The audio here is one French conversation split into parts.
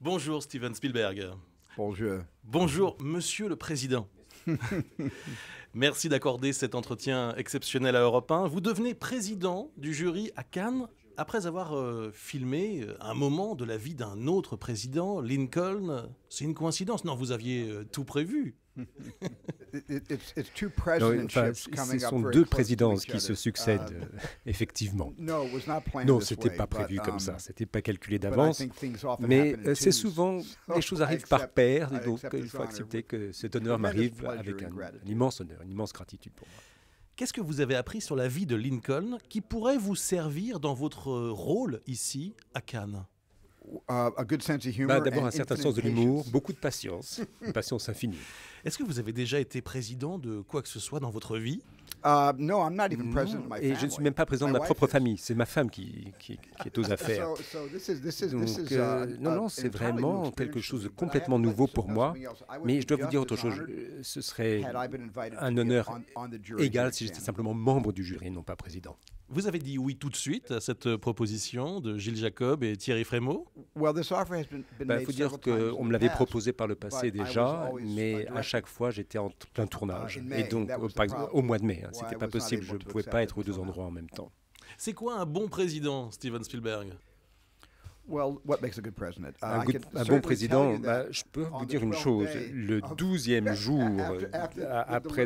Bonjour Steven Spielberg. Bonjour. Bonjour Monsieur le Président. Merci d'accorder cet entretien exceptionnel à Europe 1. Vous devenez président du jury à Cannes après avoir filmé un moment de la vie d'un autre président, Lincoln. C'est une coïncidence? Non, vous aviez tout prévu. Ce sont deux présidences qui se succèdent, effectivement. Non, ce n'était pas prévu comme ça, ce n'était pas calculé d'avance, mais c'est souvent, les choses arrivent par paire, et donc il faut accepter que cet honneur m'arrive avec un immense honneur, une immense gratitude pour moi. Qu'est-ce que vous avez appris sur la vie de Lincoln qui pourrait vous servir dans votre rôle ici à Cannes? D'abord un certain sens de l'humour, beaucoup de patience, une patience infinie. Est-ce que vous avez déjà été président de quoi que ce soit dans votre vie? Non, et je ne suis même pas président de ma propre famille, c'est ma femme qui est aux affaires. Donc, non, c'est vraiment quelque chose de complètement nouveau pour moi, mais je dois vous dire autre chose, ce serait un honneur égal si j'étais simplement membre du jury et non pas président. Vous avez dit oui tout de suite à cette proposition de Gilles Jacob et Thierry Frémaux? Il faut dire qu'on me l'avait proposé par le passé déjà, mais à chaque fois j'étais en plein tournage. Et donc, par exemple, au mois de mai, c'était pas possible, je ne pouvais pas être aux deux endroits en même temps. C'est quoi un bon président, Steven Spielberg? Un bon président, je peux vous dire une chose, le 12e jour après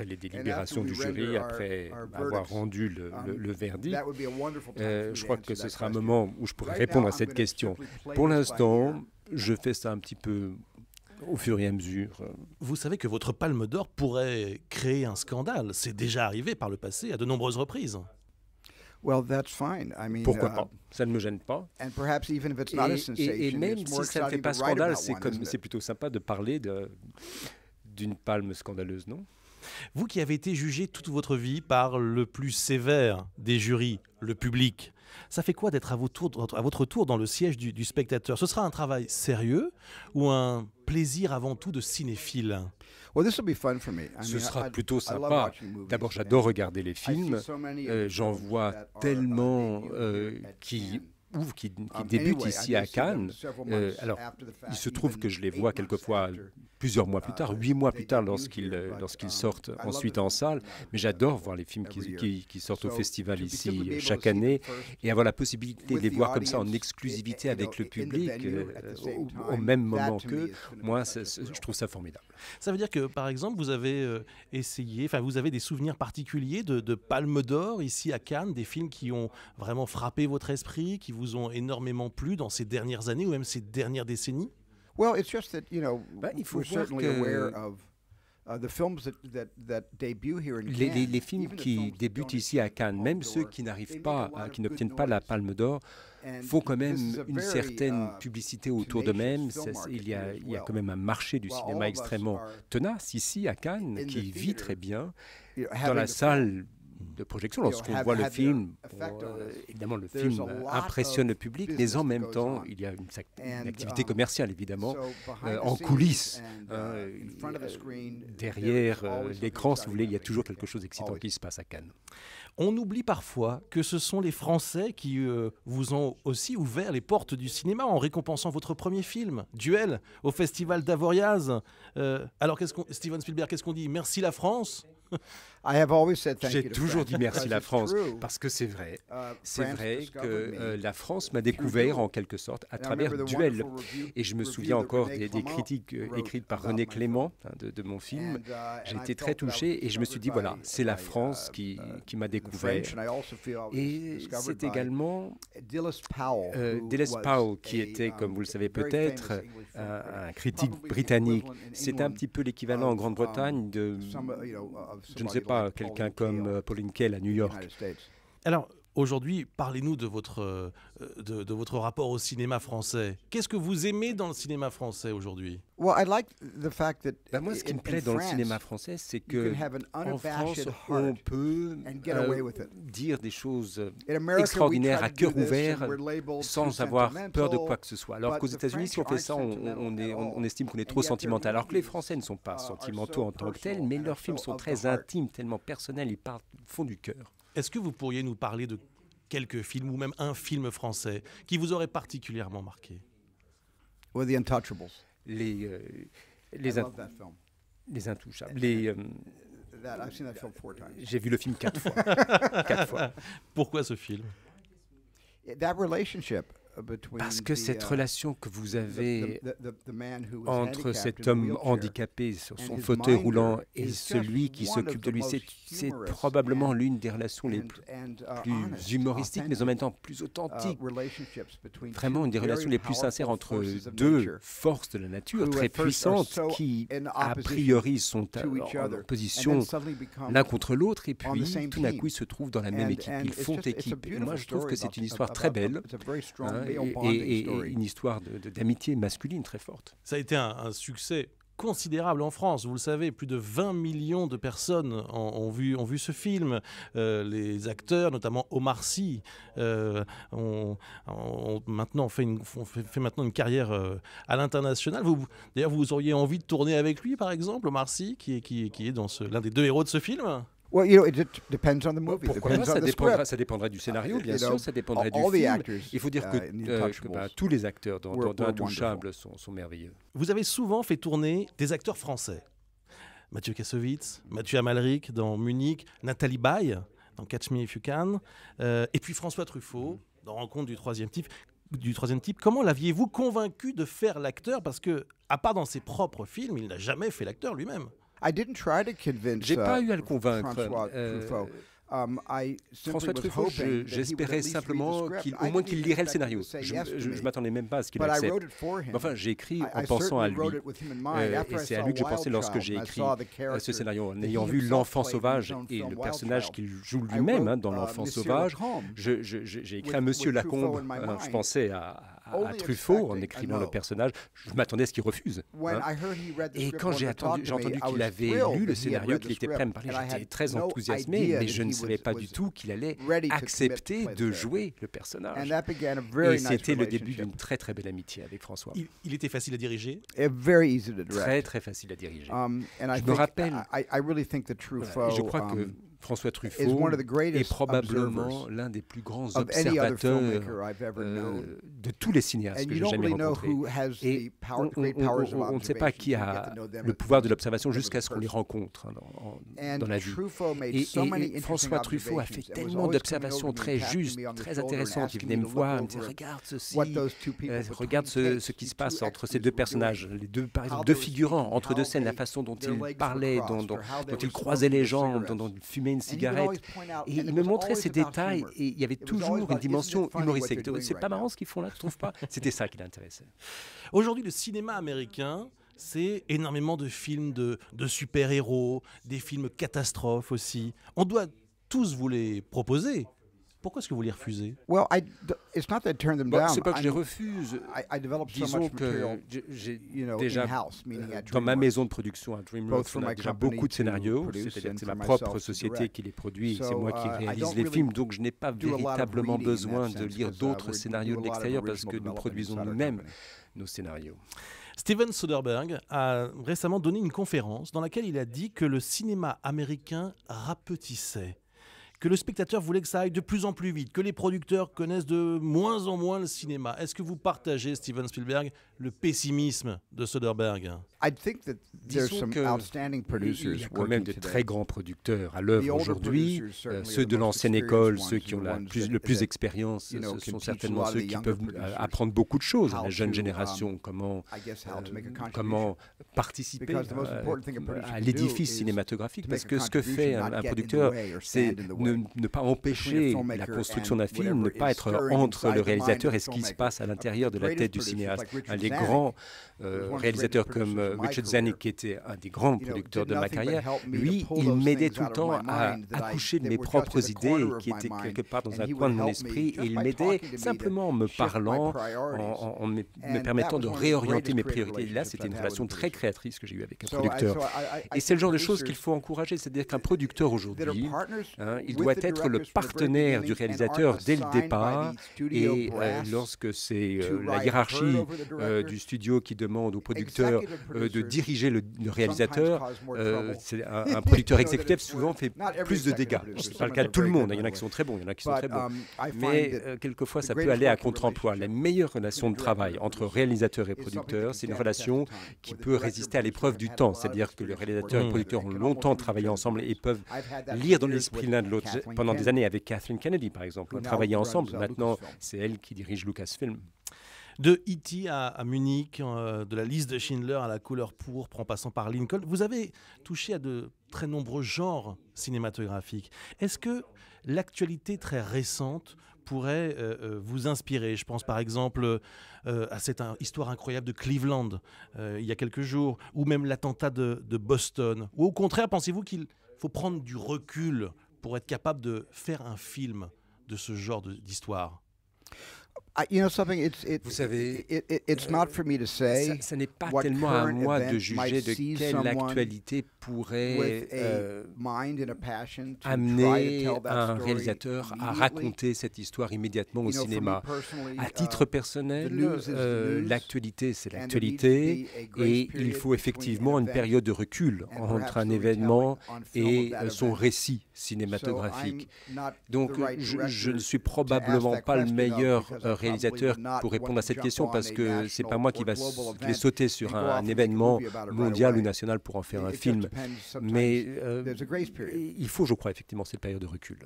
les délibérations du jury, après avoir rendu le verdict, je crois que ce sera un moment où je pourrai répondre à cette question. Pour l'instant, je fais ça un petit peu au fur et à mesure. Vous savez que votre Palme d'Or pourrait créer un scandale. C'est déjà arrivé par le passé à de nombreuses reprises. Pourquoi pas? Ça ne me gêne pas. Et même si ça ne fait pas scandale, c'est plutôt sympa de parler d'une palme scandaleuse, non? Vous qui avez été jugé toute votre vie par le plus sévère des jurys, le public, ça fait quoi d'être à votre tour dans le siège du spectateur? Ce sera un travail sérieux ou un plaisir avant tout de cinéphile? Ce sera plutôt sympa. D'abord, j'adore regarder les films. J'en vois tellement qui débutent ici à Cannes. Alors, il se trouve que je les vois quelquefois plusieurs mois plus tard, 8 mois plus tard lorsqu'ils sortent ensuite en salle. Mais j'adore voir les films qui sortent au festival ici chaque année et avoir la possibilité de les voir comme ça en exclusivité avec le public au même moment qu'eux. Moi, je trouve ça formidable. Ça veut dire que, par exemple, vous avez vous avez des souvenirs particuliers de Palme d'Or ici à Cannes, des films qui ont vraiment frappé votre esprit, qui vous ont énormément plu dans ces dernières années ou même ces dernières décennies? Il faut voir que les films qui débutent ici à Cannes, même ceux qui n'obtiennent pas la Palme d'Or, font quand même une certaine publicité autour d'eux-mêmes. Il y a quand même un marché du cinéma extrêmement tenace ici à Cannes qui vit très bien. Dans la salle de projection, lorsqu'on voit le film, évidemment le film impressionne le public, mais en même temps il y a une activité commerciale évidemment en coulisses, derrière l'écran si vous voulez, il y a toujours quelque chose d'excitant qui se passe à Cannes. On oublie parfois que ce sont les Français qui vous ont aussi ouvert les portes du cinéma en récompensant votre premier film, Duel, au Festival d'Avoriaz. Alors Steven Spielberg, qu'est-ce qu'on dit? Merci la France? J'ai toujours dit merci la France, parce que c'est vrai. C'est vrai que la France m'a découvert en quelque sorte à travers Duel. Et je me souviens encore des critiques écrites par René Clément de mon film. J'ai été très touché et je me suis dit, voilà, c'est la France qui m'a découvert. Et c'est également Dilys Powell, qui était, comme vous le savez peut-être, un critique britannique. C'est un petit peu l'équivalent en Grande-Bretagne de... je ne sais pas, quelqu'un comme Pauline Kael à New York. Alors, aujourd'hui, parlez-nous de votre rapport au cinéma français. Qu'est-ce que vous aimez dans le cinéma français aujourd'hui? Moi, ce qui me plaît dans le cinéma français, c'est qu'en France, on peut dire des choses extraordinaires à cœur ouvert sans avoir peur de quoi que ce soit. Alors qu'aux États-Unis, si on fait ça, on estime qu'on est trop sentimental. Alors que les Français ne sont pas sentimentaux en tant que tels, mais leurs films sont très intimes, tellement personnels, ils parlent du fond du cœur. Est-ce que vous pourriez nous parler de quelques films ou même un film français qui vous aurait particulièrement marqué? The Untouchables. Les Intouchables. I've seen that film 4 times. J'ai vu le film 4 fois. 4 fois. Pourquoi ce film? That relationship. Parce que cette relation que vous avez entre cet homme handicapé sur son fauteuil roulant et celui qui s'occupe de lui, c'est probablement l'une des relations les plus humoristiques, mais en même temps plus authentiques. Vraiment une des relations les plus sincères entre deux forces de la nature très puissantes qui, a priori, sont en opposition l'un contre l'autre et puis tout d'un coup ils se trouvent dans la même équipe, ils font équipe. Et moi je trouve que c'est une histoire très belle et une histoire d'amitié masculine très forte. Ça a été un succès considérable en France. Vous le savez, plus de 20 millions de personnes ont vu ce film. Les acteurs, notamment Omar Sy, ont maintenant fait une carrière à l'international. D'ailleurs, vous auriez envie de tourner avec lui, par exemple, Omar Sy, qui est dans l'un des deux héros de ce film? Well, you know, it depends on the movie. Pourquoi pas, ça dépendrait du scénario, bien sûr, ça dépendrait du film. Il faut dire que tous les acteurs dans Intouchables sont merveilleux. Vous avez souvent fait tourner des acteurs français. Mathieu Kassovitz, Mathieu Amalric dans Munich, Nathalie Baye dans Catch Me If You Can, et puis François Truffaut dans Rencontre du troisième type. Comment l'aviez-vous convaincu de faire l'acteur? Parce que, à part dans ses propres films, il n'a jamais fait l'acteur lui-même. J'ai pas eu à le convaincre. François Truffaut, j'espérais simplement au moins qu'il lirait le scénario. Je m'attendais même pas à ce qu'il accepte. Enfin, j'ai écrit en pensant à lui. Et c'est à lui que je pensais lorsque j'ai écrit ce scénario. En ayant vu L'Enfant Sauvage et le personnage qu'il joue lui-même dans L'Enfant Sauvage, j'ai écrit à Monsieur Lacombe. Je pensais à Truffaut en écrivant le personnage. Je m'attendais à ce qu'il refuse. Et quand j'ai entendu qu'il avait lu le scénario, qu'il était prêt à me parler, j'étais très enthousiasmé, mais je ne savais pas du tout qu'il allait accepter de jouer le personnage. Et c'était le début d'une très très belle amitié avec François. Il était facile à diriger? Très très facile à diriger. Je me rappelle, je crois que François Truffaut est probablement l'un des plus grands observateurs de tous les cinéastes que j'ai jamais rencontrés. Et on ne sait pas qui a le pouvoir de l'observation jusqu'à ce qu'on les rencontre dans la vie. Et François Truffaut a fait tellement d'observations très justes, très intéressantes. Il venait me voir, il me disait « Regarde ceci, regarde ce qui se passe entre ces deux personnages, les deux, par exemple, deux figurants, entre deux scènes, la façon dont ils parlaient, dont ils croisaient les jambes, dont ils fumaient une cigarette. » Et il me montrait ces détails et il y avait toujours une dimension humoristique. C'est pas marrant ce qu'ils font là, tu trouves pas? C'était ça qui l'intéressait. Aujourd'hui, le cinéma américain, c'est énormément de films de super-héros, des films catastrophes aussi. On doit tous vous les proposer. Pourquoi est-ce que vous les refusez? C'est pas que je les refuse. Disons que j'ai déjà, dans ma maison de production à DreamWorks, on a déjà beaucoup de scénarios. C'est-à-dire que c'est ma propre société qui les produit, c'est moi qui réalise les films. Donc je n'ai pas véritablement besoin de lire d'autres scénarios de l'extérieur parce que nous produisons nous-mêmes nos scénarios. Steven Soderbergh a récemment donné une conférence dans laquelle il a dit que le cinéma américain rapetissait, que le spectateur voulait que ça aille de plus en plus vite, que les producteurs connaissent de moins en moins le cinéma. Est-ce que vous partagez, Steven Spielberg, le pessimisme de Soderbergh? Disons qu'il y a quand même de très grands producteurs à l'œuvre aujourd'hui. Ceux de l'ancienne école, ceux qui ont le plus d'expérience, ce sont certainement ceux qui peuvent apprendre beaucoup de choses à la jeune génération. Comment participer à l'édifice cinématographique. Parce que ce que fait un producteur, c'est ne pas empêcher la construction d'un film, ne pas être entre le réalisateur et ce qui se passe à l'intérieur de la tête du cinéaste. Les grands réalisateurs comme Richard Zanuck, qui était un des grands producteurs de ma carrière, lui, il m'aidait tout le temps à accoucher de mes propres idées qui étaient quelque part dans un coin de mon esprit, et il m'aidait simplement en me parlant, en me permettant de réorienter mes priorités. Et là, c'était une relation très créatrice que j'ai eue avec un producteur. Et c'est le genre de choses qu'il faut encourager, c'est-à-dire qu'un producteur aujourd'hui, il doit être le partenaire du réalisateur dès le départ. Et lorsque c'est la hiérarchie du studio qui demande au producteur de diriger le réalisateur, un producteur exécutif souvent fait plus de dégâts. Ce n'est pas le cas de tout le monde. Il y en a qui sont très bons, il y en a qui sont très bons. Mais quelquefois, ça peut aller à contre-emploi. La meilleure relation de travail entre réalisateur et producteur, c'est une relation qui peut résister à l'épreuve du temps. C'est-à-dire que le réalisateur et le producteur ont longtemps travaillé ensemble et peuvent lire dans l'esprit l'un de l'autre. Pendant des années, avec Kathleen Kennedy, par exemple, on travaillait ensemble. Maintenant, c'est elle qui dirige Lucasfilm. De E.T. à Munich, de la liste de Schindler à la couleur pourpre en passant par Lincoln, vous avez touché à de très nombreux genres cinématographiques. Est-ce que l'actualité très récente pourrait vous inspirer? Je pense par exemple à cette histoire incroyable de Cleveland il y a quelques jours, ou même l'attentat de Boston. Ou au contraire, pensez-vous qu'il faut prendre du recul pour être capable de faire un film de ce genre d'histoire? Vous savez, ça n'est pas tellement à moi de juger de quelle actualité pourrait amener un réalisateur à raconter cette histoire immédiatement au cinéma. À titre personnel, l'actualité, c'est l'actualité, et il faut effectivement une période de recul entre un événement et son récit cinématographique. Donc, je ne suis probablement pas le meilleur réalisateur pour répondre à cette question, parce que c'est pas moi qui vais sauter sur un événement mondial ou national pour en faire un film. Mais il faut, je crois, effectivement, cette période de recul.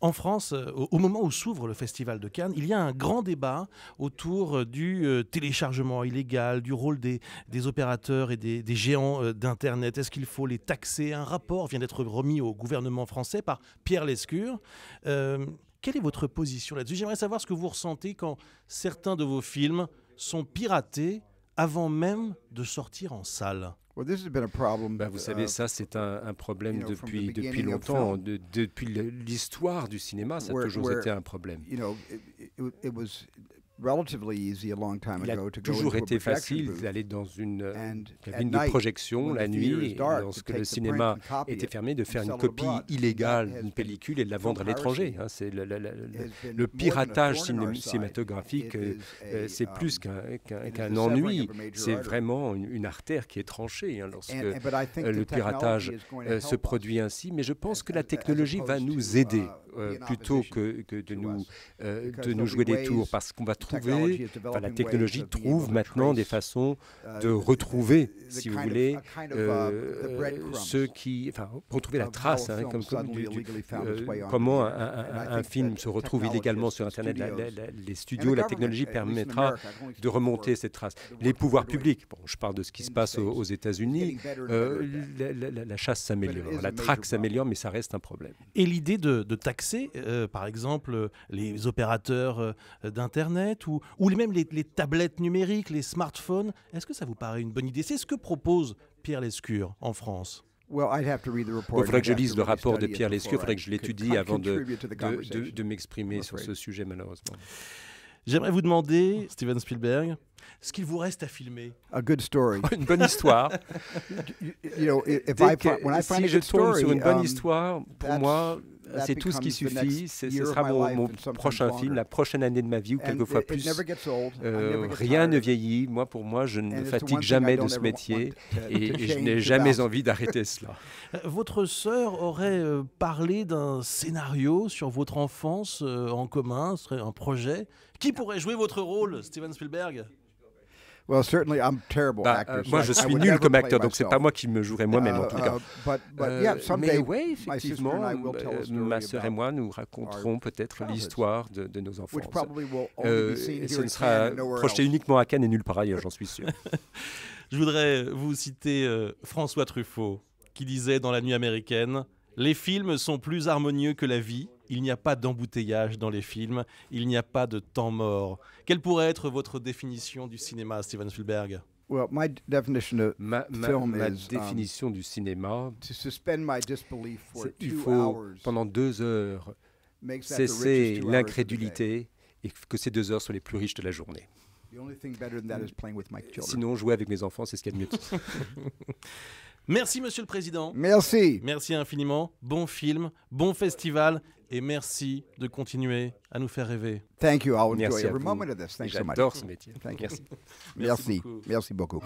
En France, au moment où s'ouvre le Festival de Cannes, il y a un grand débat autour du téléchargement illégal, du rôle des opérateurs et des géants d'Internet. Est-ce qu'il faut les taxer? Un rapport vient d'être remis au gouvernement français par Pierre Lescure. Quelle est votre position là-dessus? J'aimerais savoir ce que vous ressentez quand certains de vos films sont piratés avant même de sortir en salle. Vous savez, ça, c'est un problème depuis longtemps. Depuis l'histoire du cinéma, ça a toujours été un problème. Il a toujours été facile d'aller dans une cabine de projection la nuit, et lorsque le cinéma était fermé, de faire une copie illégale d'une pellicule et de la vendre à l'étranger. C'est le piratage cinématographique, c'est plus qu'un ennui, c'est vraiment une artère qui est tranchée lorsque le piratage se produit ainsi. Mais je pense que la technologie va nous aider plutôt que de nous jouer des tours, parce qu'on va trouver, la technologie trouve maintenant des façons de retrouver, si vous voulez, retrouver la trace, comment un film se retrouve illégalement sur Internet. Les studios, la technologie permettra de remonter cette trace. Les pouvoirs publics, je parle de ce qui se passe aux États-Unis, la chasse s'améliore, la traque s'améliore, mais ça reste un problème. Et l'idée de taxer, par exemple, les opérateurs d'Internet ou même les tablettes numériques, les smartphones, est-ce que ça vous paraît une bonne idée? C'est ce que propose Pierre Lescure en France. Il faudrait que je lise le rapport de Pierre Lescure, il faudrait que je l'étudie avant de m'exprimer sur ce sujet, malheureusement. J'aimerais vous demander, Steven Spielberg, ce qu'il vous reste à filmer. Une bonne histoire. Si je tombe sur une bonne histoire, pour moi, c'est tout ce qui suffit. Ce sera mon prochain film, la prochaine année de ma vie, ou quelquefois plus. Rien ne vieillit. Pour moi, je ne fatigue jamais de ce métier, et je n'ai jamais envie d'arrêter cela. Votre sœur aurait parlé d'un scénario sur votre enfance en commun, ce serait un projet. Qui pourrait jouer votre rôle, Steven Spielberg? Moi, je suis nul comme acteur, donc c'est pas moi qui me jouerai moi-même en tout cas. Mais oui, effectivement, ma sœur et moi, nous raconterons peut-être l'histoire de nos enfants. Ce ne sera projeté uniquement à Cannes et nulle part ailleurs, j'en suis sûr. Je voudrais vous citer François Truffaut, qui disait dans La Nuit américaine: « Les films sont plus harmonieux que la vie. Il n'y a pas d'embouteillage dans les films. Il n'y a pas de temps mort. » Quelle pourrait être votre définition du cinéma, Steven Spielberg? Ma définition du cinéma, il faut, pendant 2 heures, cesser l'incrédulité, et que ces 2 heures soient les plus riches de la journée. Sinon, jouer avec mes enfants, c'est ce qu'il y a de mieux. Merci, Monsieur le Président. Merci. Merci infiniment. Bon film, bon festival, et merci de continuer à nous faire rêver. Thank you. I'll enjoy every moment of this. Thanks so much. J'adore ce métier. Thank you. Merci beaucoup. Merci beaucoup.